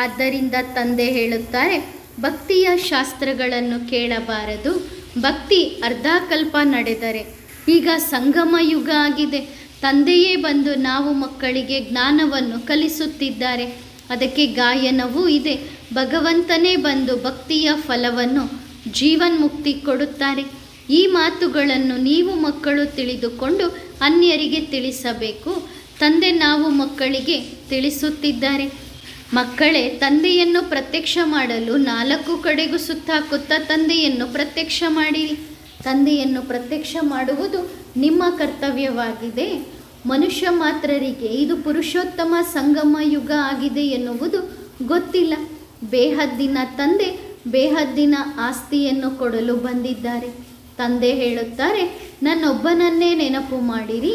ಆದ್ದರಿಂದ ತಂದೆ ಹೇಳುತ್ತಾರೆ, ಭಕ್ತಿಯ ಶಾಸ್ತ್ರಗಳನ್ನು ಕೇಳಬಾರದು. ಭಕ್ತಿ ಅರ್ಧಕಲ್ಪ ನಡೆದರೆ ಈಗ ಸಂಗಮ ಯುಗ ಆಗಿದೆ. ತಂದೆಯೇ ಬಂದು ನಾವು ಮಕ್ಕಳಿಗೆ ಜ್ಞಾನವನ್ನು ಕಲಿಸುತ್ತಿದ್ದಾರೆ. ಅದಕ್ಕೆ ಗಾಯನವೂ ಇದೆ. ಭಗವಂತನೇ ಬಂದು ಭಕ್ತಿಯ ಫಲವನ್ನು ಜೀವನ್ಮುಕ್ತಿ ಕೊಡುತ್ತಾರೆ. ಈ ಮಾತುಗಳನ್ನು ನೀವು ಮಕ್ಕಳು ತಿಳಿದುಕೊಂಡು ಅನ್ಯರಿಗೆ ತಿಳಿಸಬೇಕು. ತಂದೆ ನಾವು ಮಕ್ಕಳಿಗೆ ತಿಳಿಸುತ್ತಿದ್ದಾರೆ. ಮಕ್ಕಳೇ, ತಂದೆಯನ್ನು ಪ್ರತ್ಯಕ್ಷ ಮಾಡಲು 4 ಕಡೆಗೂ ಸುತ್ತಾಕುತ್ತಾ ತಂದೆಯನ್ನು ಪ್ರತ್ಯಕ್ಷ ಮಾಡಿರಿ. ತಂದೆಯನ್ನು ಪ್ರತ್ಯಕ್ಷ ಮಾಡುವುದು ನಿಮ್ಮ ಕರ್ತವ್ಯವಾಗಿದೆ. ಮನುಷ್ಯ ಮಾತ್ರರಿಗೆ ಇದು ಪುರುಷೋತ್ತಮ ಸಂಗಮ ಯುಗ ಆಗಿದೆ ಎನ್ನುವುದು ಗೊತ್ತಿಲ್ಲ. ಬೇಹದ್ದಿನ ತಂದೆ ಬೇಹದ್ದಿನ ಆಸ್ತಿಯನ್ನು ಕೊಡಲು ಬಂದಿದ್ದಾರೆ. ತಂದೆ ಹೇಳುತ್ತಾರೆ, ನನ್ನೊಬ್ಬನನ್ನೇ ನೆನಪು ಮಾಡಿರಿ,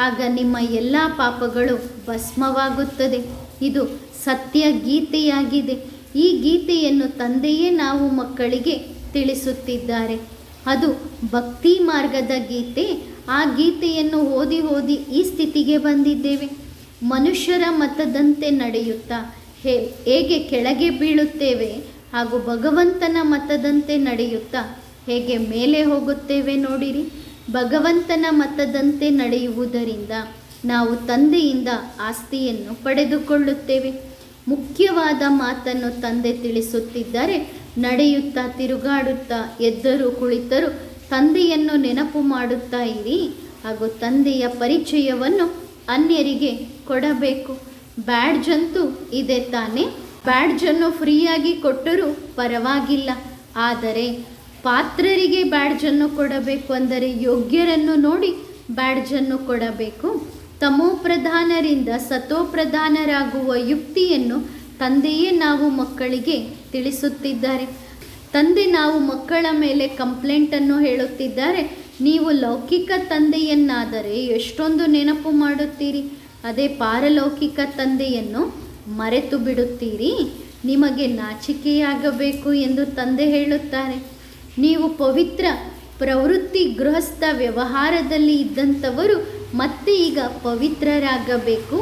ಆಗ ನಿಮ್ಮ ಎಲ್ಲ ಪಾಪಗಳು ಭಸ್ಮವಾಗುತ್ತದೆ. ಇದು ಸತ್ಯ ಗೀತೆಯಾಗಿದೆ. ಈ ಗೀತೆಯನ್ನು ತಂದೆಯೇ ನಾವು ಮಕ್ಕಳಿಗೆ ತಿಳಿಸುತ್ತಿದ್ದಾರೆ. ಅದು ಭಕ್ತಿ ಮಾರ್ಗದ ಗೀತೆ. ಆ ಗೀತೆಯನ್ನು ಓದಿ ಈ ಸ್ಥಿತಿಗೆ ಬಂದಿದ್ದೇವೆ. ಮನುಷ್ಯರ ಮತದಂತೆ ನಡೆಯುತ್ತಾ ಹೇಗೆ ಕೆಳಗೆ ಬೀಳುತ್ತೇವೆ, ಹಾಗೂ ಭಗವಂತನ ಮತದಂತೆ ನಡೆಯುತ್ತಾ ಹೇಗೆ ಮೇಲೆ ಹೋಗುತ್ತೇವೆ ನೋಡಿರಿ. ಭಗವಂತನ ಮತದಂತೆ ನಡೆಯುವುದರಿಂದ ನಾವು ತಂದೆಯಿಂದ ಆಸ್ತಿಯನ್ನು ಪಡೆದುಕೊಳ್ಳುತ್ತೇವೆ. ಮುಖ್ಯವಾದ ಮಾತನ್ನು ತಂದೆ ತಿಳಿಸುತ್ತಿದ್ದಾರೆ. ನಡೆಯುತ್ತಾ, ತಿರುಗಾಡುತ್ತಾ, ಎದ್ದರೂ ಕುಳಿತರೂ ತಂದೆಯನ್ನು ನೆನಪು ಮಾಡುತ್ತಾ ಇರಿ. ಹಾಗೂ ತಂದೆಯ ಪರಿಚಯವನ್ನು ಅನ್ಯರಿಗೆ ಕೊಡಬೇಕು. ಬ್ಯಾಡ್ಜ್ ಅಂತೂ ಇದೆ ತಾನೇ. ಬ್ಯಾಡ್ಜನ್ನು ಫ್ರೀಯಾಗಿ ಕೊಟ್ಟರೂ ಪರವಾಗಿಲ್ಲ. ಆದರೆ ಪಾತ್ರರಿಗೆ ಬ್ಯಾಡ್ಜನ್ನು ಕೊಡಬೇಕು ಅಂದರೆ ಯೋಗ್ಯರನ್ನು ನೋಡಿ ಬ್ಯಾಡ್ಜನ್ನು ಕೊಡಬೇಕು. ತಮೋಪ್ರಧಾನರಿಂದ ಸತೋಪ್ರಧಾನರಾಗುವ ಯುಕ್ತಿಯನ್ನು ತಂದೆಯೇ ನಾವು ಮಕ್ಕಳಿಗೆ ತಿಳಿಸುತ್ತಿದ್ದಾರೆ. ತಂದೆ ನಾವು ಮಕ್ಕಳ ಮೇಲೆ ಕಂಪ್ಲೇಂಟನ್ನು ಹೇಳುತ್ತಿದ್ದಾರೆ. ನೀವು ಲೌಕಿಕ ತಂದೆಯನ್ನಾದರೆ ಎಷ್ಟೊಂದು ನೆನಪು ಮಾಡುತ್ತೀರಿ, ಅದೇ ಪಾರಲೌಕಿಕ ತಂದೆಯನ್ನು ಮರೆತು ಬಿಡುತ್ತೀರಿ. ನಿಮಗೆ ನಾಚಿಕೆಯಾಗಬೇಕು ಎಂದು ತಂದೆ ಹೇಳುತ್ತಾರೆ. ನೀವು ಪವಿತ್ರ ಪ್ರವೃತ್ತಿ ಗೃಹಸ್ಥ ವ್ಯವಹಾರದಲ್ಲಿ ಇದ್ದಂಥವರು ಮತ್ತೆ ಈಗ ಪವಿತ್ರರಾಗಬೇಕು.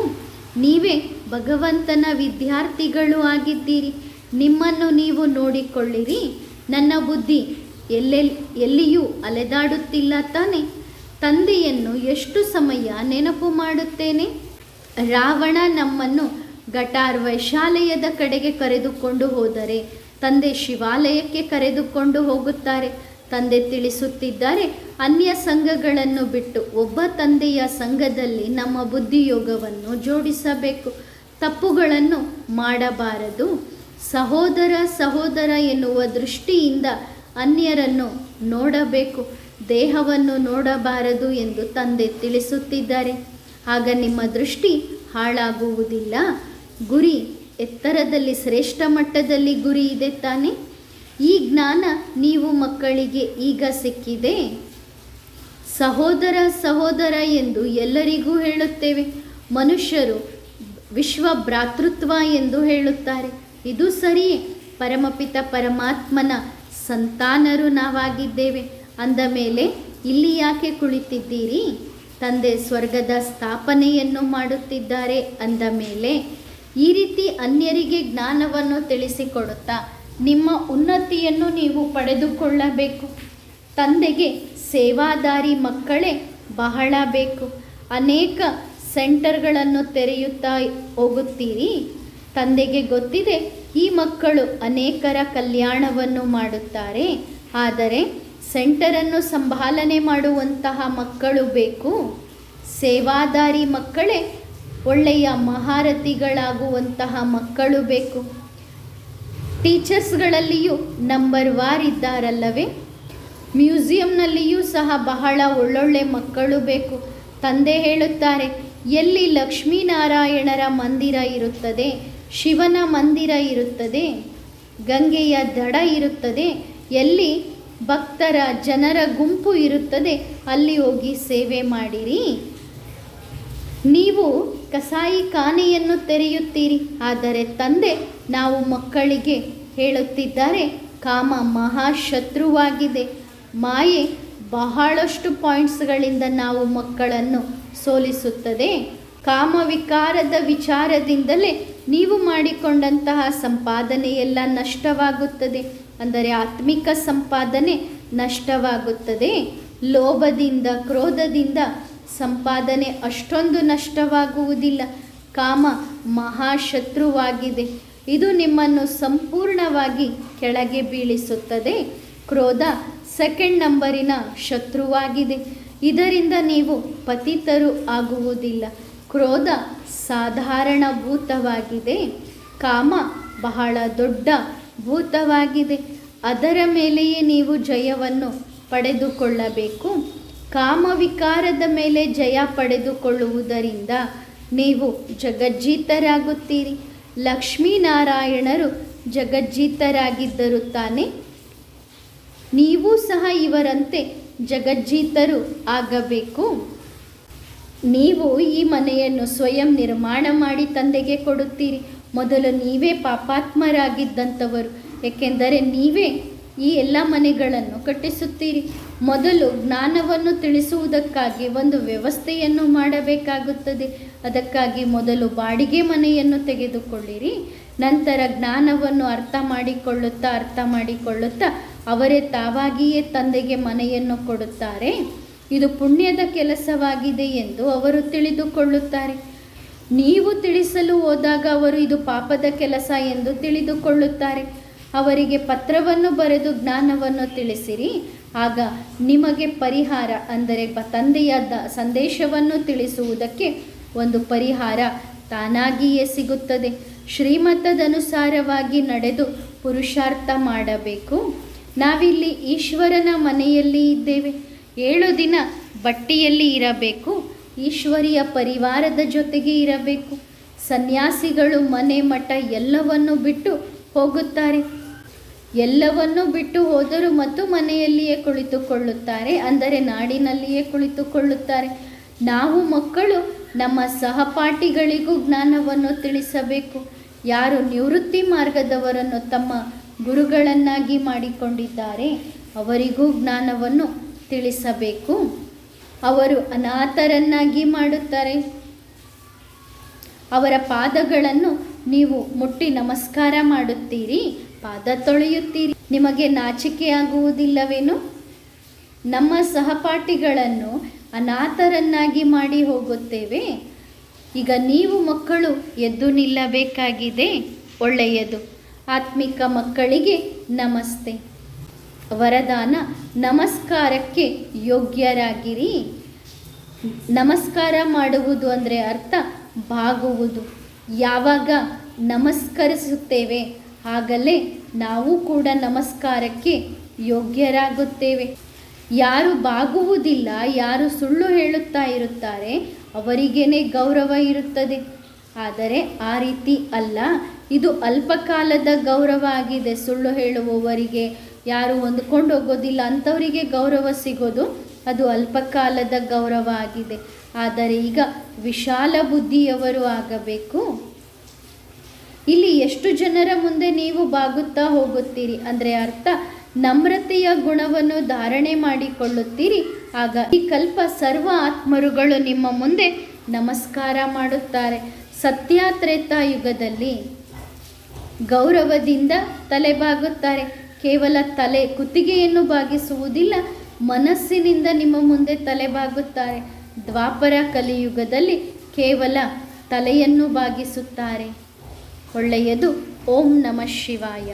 ನೀವೇ ಭಗವಂತನ ವಿದ್ಯಾರ್ಥಿಗಳು ಆಗಿದ್ದೀರಿ. ನಿಮ್ಮನ್ನು ನೀವು ನೋಡಿಕೊಳ್ಳಿರಿ. ನನ್ನ ಬುದ್ಧಿ ಎಲ್ಲಿಯೂ ಅಲೆದಾಡುತ್ತಿಲ್ಲ ತಾನೆ. ತಂದೆಯನ್ನು ಎಷ್ಟು ಸಮಯ ನೆನಪು ಮಾಡುತ್ತೇನೆ. ರಾವಣ ನಮ್ಮನ್ನು ಗಟಾರ್ ವೈಶಾಲಯದ ಕಡೆಗೆ ಕರೆದುಕೊಂಡು ಹೋದರೆ ತಂದೆ ಶಿವಾಲಯಕ್ಕೆ ಕರೆದುಕೊಂಡು ಹೋಗುತ್ತಾರೆ. ತಂದೆ ತಿಳಿಸುತ್ತಿದ್ದಾರೆ, ಅನ್ಯ ಸಂಘಗಳನ್ನು ಬಿಟ್ಟು ಒಬ್ಬ ತಂದೆಯ ಸಂಘದಲ್ಲಿ ನಮ್ಮ ಬುದ್ಧಿಯೋಗವನ್ನು ಜೋಡಿಸಬೇಕು. ತಪ್ಪುಗಳನ್ನು ಮಾಡಬಾರದು. ಸಹೋದರ ಎನ್ನುವ ದೃಷ್ಟಿಯಿಂದ ಅನ್ಯರನ್ನು ನೋಡಬೇಕು, ದೇಹವನ್ನು ನೋಡಬಾರದು ಎಂದು ತಂದೆ ತಿಳಿಸುತ್ತಿದ್ದಾರೆ. ಆಗ ನಿಮ್ಮ ದೃಷ್ಟಿ ಹಾಳಾಗುವುದಿಲ್ಲ. ಗುರಿ ಎತ್ತರದಲ್ಲಿ, ಶ್ರೇಷ್ಠ ಮಟ್ಟದಲ್ಲಿ ಗುರಿ ಇದೆ ತಾನೆ. ಈ ಜ್ಞಾನ ನೀವು ಮಕ್ಕಳಿಗೆ ಈಗ ಸಿಕ್ಕಿದೆ. ಸಹೋದರ ಎಂದು ಎಲ್ಲರಿಗೂ ಹೇಳುತ್ತೇವೆ. ಮನುಷ್ಯರು ವಿಶ್ವ ಭ್ರಾತೃತ್ವ ಎಂದು ಹೇಳುತ್ತಾರೆ. ಇದು ಸರಿಯೇ. ಪರಮಪಿತ ಪರಮಾತ್ಮನ ಸಂತಾನರು ನಾವಾಗಿದ್ದೇವೆ. ಅಂದ ಮೇಲೆ ಇಲ್ಲಿ ಯಾಕೆ ಕುಳಿತಿದ್ದೀರಿ? ತಂದೆ ಸ್ವರ್ಗದ ಸ್ಥಾಪನೆಯನ್ನು ಮಾಡುತ್ತಿದ್ದಾರೆ ಅಂದ ಮೇಲೆ ಈ ರೀತಿ ಅನ್ಯರಿಗೆ ಜ್ಞಾನವನ್ನು ತಿಳಿಸಿಕೊಡುತ್ತಾ ನಿಮ್ಮ ಉನ್ನತಿಯನ್ನು ನೀವು ಪಡೆದುಕೊಳ್ಳಬೇಕು. ತಂದೆಗೆ ಸೇವಾದಾರಿ ಮಕ್ಕಳೇ ಬಹಳ ಬೇಕು. ಅನೇಕ ಸೆಂಟರ್ಗಳನ್ನು ತೆರೆಯುತ್ತಾ ಹೋಗುತ್ತೀರಿ. ತಂದೆಗೆ ಗೊತ್ತಿದೆ ಈ ಮಕ್ಕಳು ಅನೇಕರ ಕಲ್ಯಾಣವನ್ನು ಮಾಡುತ್ತಾರೆ. ಆದರೆ ಸೆಂಟರನ್ನು ಸಂಭಾಲನೆ ಮಾಡುವಂತಹ ಮಕ್ಕಳು ಬೇಕು. ಸೇವಾದಾರಿ ಮಕ್ಕಳೇ ಒಳ್ಳೆಯ ಮಹಾರಥಿಗಳಾಗುವಂತಹ ಮಕ್ಕಳು ಬೇಕು. ಟೀಚರ್ಸ್ಗಳಲ್ಲಿಯೂ ನಂಬರ್ ವಾರ್ ಇದ್ದಾರಲ್ಲವೇ? ಮ್ಯೂಸಿಯಂನಲ್ಲಿಯೂ ಸಹ ಬಹಳ ಒಳ್ಳೊಳ್ಳೆ ಮಕ್ಕಳು ಬೇಕು. ತಂದೆ ಹೇಳುತ್ತಾರೆ, ಎಲ್ಲಿ ಲಕ್ಷ್ಮೀನಾರಾಯಣರ ಮಂದಿರ ಇರುತ್ತದೆ, ಶಿವನ ಮಂದಿರ ಇರುತ್ತದೆ, ಗಂಗೆಯ ದಡ ಇರುತ್ತದೆ, ಎಲ್ಲಿ ಭಕ್ತರ ಜನರ ಗುಂಪು ಇರುತ್ತದೆ, ಅಲ್ಲಿ ಹೋಗಿ ಸೇವೆ ಮಾಡಿರಿ. ನೀವು ಕಸಾಯಿ ಖಾನೆಯನ್ನು ತೆರೆಯುತ್ತೀರಿ. ಆದರೆ ತಂದೆ ನಾವು ಮಕ್ಕಳಿಗೆ ಹೇಳುತ್ತಿದ್ದಾರೆ, ಕಾಮ ಮಹಾಶತ್ರುವಾಗಿದೆ. ಮಾಯೆ ಬಹಳಷ್ಟು ಪಾಯಿಂಟ್ಸ್ಗಳಿಂದ ನಾವು ಮಕ್ಕಳನ್ನು ಸೋಲಿಸುತ್ತದೆ. ಕಾಮವಿಕಾರದ ವಿಚಾರದಿಂದಲೇ ನೀವು ಮಾಡಿಕೊಂಡಂತಹ ಸಂಪಾದನೆಯೆಲ್ಲ ನಷ್ಟವಾಗುತ್ತದೆ. ಅಂದರೆ ಆತ್ಮಿಕ ಸಂಪಾದನೆ ನಷ್ಟವಾಗುತ್ತದೆ. ಲೋಭದಿಂದ, ಕ್ರೋಧದಿಂದ ಸಂಪಾದನೆ ಅಷ್ಟೊಂದು ನಷ್ಟವಾಗುವುದಿಲ್ಲ. ಕಾಮ ಮಹಾಶತ್ರುವಾಗಿದೆ. ಇದು ನಿಮ್ಮನ್ನು ಸಂಪೂರ್ಣವಾಗಿ ಕೆಳಗೆ ಬೀಳಿಸುತ್ತದೆ. ಕ್ರೋಧ ಸೆಕೆಂಡ್ ನಂಬರಿನ ಶತ್ರುವಾಗಿದೆ. ಇದರಿಂದ ನೀವು ಪತಿತರು ಆಗುವುದಿಲ್ಲ. ಕ್ರೋಧ ಸಾಧಾರಣ ಭೂತವಾಗಿದೆ. ಕಾಮ ಬಹಳ ದೊಡ್ಡ ಭೂತವಾಗಿದೆ. ಅದರ ಮೇಲೆಯೇ ನೀವು ಜಯವನ್ನು ಪಡೆದುಕೊಳ್ಳಬೇಕು. ಕಾಮವಿಕಾರದ ಮೇಲೆ ಜಯ ಪಡೆದುಕೊಳ್ಳುವುದರಿಂದ ನೀವು ಜಗಜ್ಜೀತರಾಗುತ್ತೀರಿ. ಲಕ್ಷ್ಮೀನಾರಾಯಣರು ಜಗಜ್ಜೀತರಾಗಿದ್ದರು ತಾನೆ. ನೀವು ಸಹ ಇವರಂತೆ ಜಗಜ್ಜೀತರು ಆಗಬೇಕು. ನೀವು ಈ ಮನೆಯನ್ನು ಸ್ವಯಂ ನಿರ್ಮಾಣ ಮಾಡಿ ತಂದೆಗೆ ಕೊಡುತ್ತೀರಿ. ಮೊದಲು ನೀವೇ ಪಾಪಾತ್ಮರಾಗಿದ್ದಂಥವರು, ಏಕೆಂದರೆ ನೀವೇ ಈ ಎಲ್ಲ ಮನೆಗಳನ್ನು ಕಟ್ಟಿಸುತ್ತೀರಿ. ಮೊದಲು ಜ್ಞಾನವನ್ನು ತಿಳಿಸುವುದಕ್ಕಾಗಿ ಒಂದು ವ್ಯವಸ್ಥೆಯನ್ನು ಮಾಡಬೇಕಾಗುತ್ತದೆ. ಅದಕ್ಕಾಗಿ ಮೊದಲು ಬಾಡಿಗೆ ಮನೆಯನ್ನು ತೆಗೆದುಕೊಳ್ಳಿರಿ. ನಂತರ ಜ್ಞಾನವನ್ನು ಅರ್ಥ ಮಾಡಿಕೊಳ್ಳುತ್ತಾ ಅವರೇ ತಾವಾಗಿಯೇ ತಂದೆಗೆ ಮನೆಯನ್ನು ಕೊಡುತ್ತಾರೆ. ಇದು ಪುಣ್ಯದ ಕೆಲಸವಾಗಿದೆ ಎಂದು ಅವರು ತಿಳಿದುಕೊಳ್ಳುತ್ತಾರೆ. ನೀವು ತಿಳಿಸಲು ಹೋದಾಗ ಅವರು ಇದು ಪಾಪದ ಕೆಲಸ ಎಂದು ತಿಳಿದುಕೊಳ್ಳುತ್ತಾರೆ. ಅವರಿಗೆ ಪತ್ರವನ್ನು ಬರೆದು ಜ್ಞಾನವನ್ನು ತಿಳಿಸಿರಿ. ಆಗ ನಿಮಗೆ ಪರಿಹಾರ, ಅಂದರೆ ತಂದೆಯ ಸಂದೇಶವನ್ನು ತಿಳಿಸುವುದಕ್ಕೆ ಒಂದು ಪರಿಹಾರ ತಾನಾಗಿಯೇ ಸಿಗುತ್ತದೆ. ಶ್ರೀಮತದನುಸಾರವಾಗಿ ನಡೆದು ಪುರುಷಾರ್ಥ ಮಾಡಬೇಕು. ನಾವಿಲ್ಲಿ ಈಶ್ವರನ ಮನೆಯಲ್ಲಿ ಇದ್ದೇವೆ. 7 ದಿನ ಬಟ್ಟಿಯಲ್ಲಿ ಇರಬೇಕು. ಈಶ್ವರಿಯ ಪರಿವಾರದ ಜೊತೆಗೆ ಇರಬೇಕು. ಸನ್ಯಾಸಿಗಳು ಮನೆ ಮಠ ಎಲ್ಲವನ್ನೂ ಬಿಟ್ಟು ಹೋಗುತ್ತಾರೆ. ಎಲ್ಲವನ್ನೂ ಬಿಟ್ಟು ಹೋದರೂ ಮತ್ತು ಮನೆಯಲ್ಲಿಯೇ ಕುಳಿತುಕೊಳ್ಳುತ್ತಾರೆ, ಅಂದರೆ ನಾಡಿನಲ್ಲಿಯೇ ಕುಳಿತುಕೊಳ್ಳುತ್ತಾರೆ. ನಾವು ಮಕ್ಕಳು ನಮ್ಮ ಸಹಪಾಠಿಗಳಿಗೂ ಜ್ಞಾನವನ್ನು ತಿಳಿಸಬೇಕು. ಯಾರು ನಿವೃತ್ತಿ ಮಾರ್ಗದವರನ್ನು ತಮ್ಮ ಗುರುಗಳನ್ನಾಗಿ ಮಾಡಿಕೊಂಡಿದ್ದಾರೆ ಅವರಿಗೂ ಜ್ಞಾನವನ್ನು ತಿಳಿಸಬೇಕು. ಅವರು ಅನಾಥರನ್ನಾಗಿ ಮಾಡುತ್ತಾರೆ. ಅವರ ಪಾದಗಳನ್ನು ನೀವು ಮುಟ್ಟಿ ನಮಸ್ಕಾರ ಮಾಡುತ್ತೀರಿ, ಪಾದ ತೊಳೆಯುತ್ತೀರಿ. ನಿಮಗೆ ನಾಚಿಕೆಯಾಗುವುದಿಲ್ಲವೇನು? ನಮ್ಮ ಸಹಪಾಠಿಗಳನ್ನು ಅನಾಥರನ್ನಾಗಿ ಮಾಡಿ ಹೋಗುತ್ತೇವೆ. ಈಗ ನೀವು ಮಕ್ಕಳು ಎದ್ದು ನಿಲ್ಲಬೇಕಾಗಿದೆ. ಒಳ್ಳೆಯದು. ಆತ್ಮಿಕ ಮಕ್ಕಳಿಗೆ ನಮಸ್ತೆ. ವರದಾನ: ನಮಸ್ಕಾರಕ್ಕೆ ಯೋಗ್ಯರಾಗಿರಿ. ನಮಸ್ಕಾರ ಮಾಡುವುದು ಅಂದರೆ ಅರ್ಥ ಬಾಗುವುದು. ಯಾವಾಗ ನಮಸ್ಕರಿಸುತ್ತೇವೆ ಆಗಲೇ ನಾವು ಕೂಡ ನಮಸ್ಕಾರಕ್ಕೆ ಯೋಗ್ಯರಾಗುತ್ತೇವೆ. ಯಾರು ಬಾಗುವುದಿಲ್ಲ, ಯಾರು ಸುಳ್ಳು ಹೇಳುತ್ತಾ ಇರುತ್ತಾರೆ ಅವರಿಗೇನೆ ಗೌರವ ಇರುತ್ತದೆ. ಆದರೆ ಆ ರೀತಿ ಅಲ್ಲ, ಇದು ಅಲ್ಪಕಾಲದ ಗೌರವ ಆಗಿದೆ. ಸುಳ್ಳು ಹೇಳುವವರಿಗೆ, ಯಾರು ಹೊಂದ್ಕೊಂಡು ಹೋಗೋದಿಲ್ಲ ಅಂಥವರಿಗೆ ಗೌರವ ಸಿಗೋದು ಅದು ಅಲ್ಪಕಾಲದ ಗೌರವ ಆಗಿದೆ. ಆದರೆ ಈಗ ವಿಶಾಲ ಬುದ್ಧಿಯವರು ಆಗಬೇಕು. ಇಲ್ಲಿ ಎಷ್ಟು ಜನರ ಮುಂದೆ ನೀವು ಬಾಗುತ್ತಾ ಹೋಗುತ್ತೀರಿ ಅಂದರೆ ಅರ್ಥ ನಮ್ರತೆಯ ಗುಣವನ್ನು ಧಾರಣೆ ಮಾಡಿಕೊಳ್ಳುತ್ತೀರಿ. ಆಗ ಈ ಕಲ್ಪ ಸರ್ವ ಆತ್ಮರುಗಳು ನಿಮ್ಮ ಮುಂದೆ ನಮಸ್ಕಾರ ಮಾಡುತ್ತಾರೆ. ಸತ್ಯಾತ್ರೇತಾಯುಗದಲ್ಲಿ ಗೌರವದಿಂದ ತಲೆ ಬಾಗುತ್ತಾರೆ. ಕೇವಲ ತಲೆ ಕುತ್ತಿಗೆಯನ್ನು ಬಾಗಿಸುವುದಿಲ್ಲ, ಮನಸ್ಸಿನಿಂದ ನಿಮ್ಮ ಮುಂದೆ ತಲೆ ಬಾಗುತ್ತಾರೆ. ದ್ವಾಪರ ಕಲಿಯುಗದಲ್ಲಿ ಕೇವಲ ತಲೆಯನ್ನು ಬಾಗಿಸುತ್ತಾರೆ. ಒಳ್ಳೆಯದು. ಓಂ ನಮಃ ಶಿವಾಯ.